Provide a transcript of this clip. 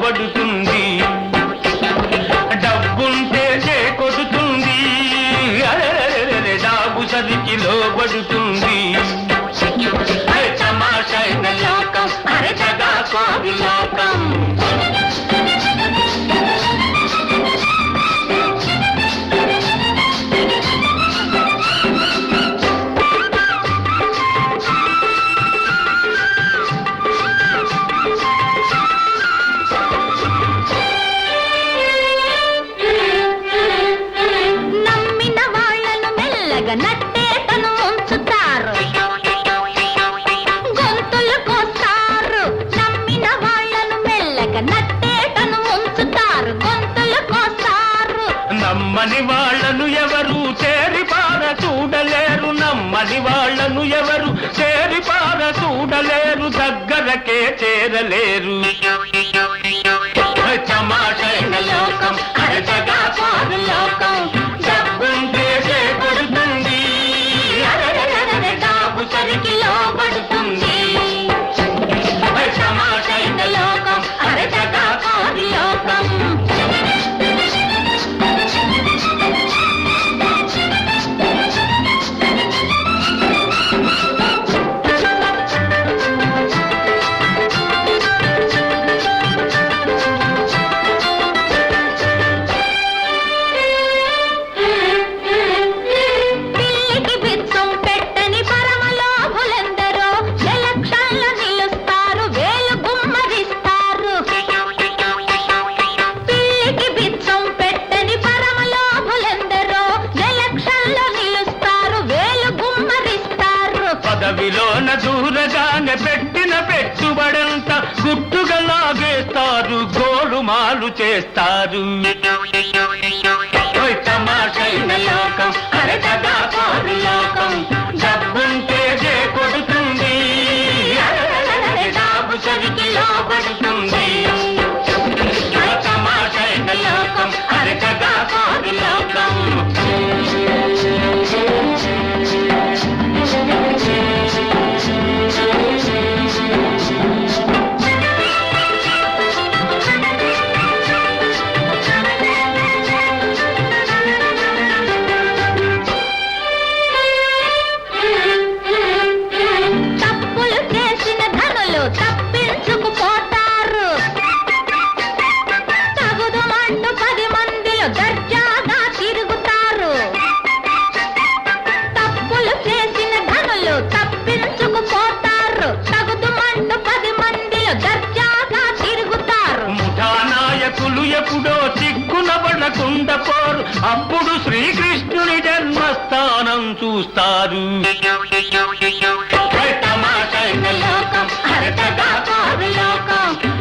లోబడుతుంది, డబ్బుంటే చేకొడుతుంది, డాబు సరికి లోబడుతుంది. తమాషైన లోకం అరచగా కోరి లోకం. నట్టేటను ఉంచుతారు, గొంతులు కోస్తారు. నమ్మిన వాళ్ళను మెల్లగా నట్టేటను ఉంచుతారు, గొంతులు కోస్తారు. నమ్మని వాళ్ళను ఎవరు చేరిపార చూడలేరు, నమ్మని వాళ్ళను ఎవరు చేరిపార చూడలేరు, దగ్గరకే చేరలేరు. తమాషైన లోకం అరచగా కోరు లోకం. డబ్బుంటే చేకొడుతుంది, డాబు సరికి లోబడుతుంది. తమాషైన లోకం అరచగా కోరు లోకం. పదవిలోన దూరగానే పెట్టిన పెట్టుబడంతా గుట్టుగా లాగేస్తారు, గోలుమాలు చేస్తారు. తమాషైన లోకం అరచగా కోరు లోకం. డబ్బుంటే చేకొడుతుంది, డాబు సరికి లోబడుతుంది. తమాషైన లోకం అరచగా కోరు లోకం. ఎప్పుడో చిక్కున పడకుండా పోరు, అప్పుడు శ్రీకృష్ణుని జన్మస్థానం చూస్తారు. తమాషైన లోకం అరచగా కోరు లోకం.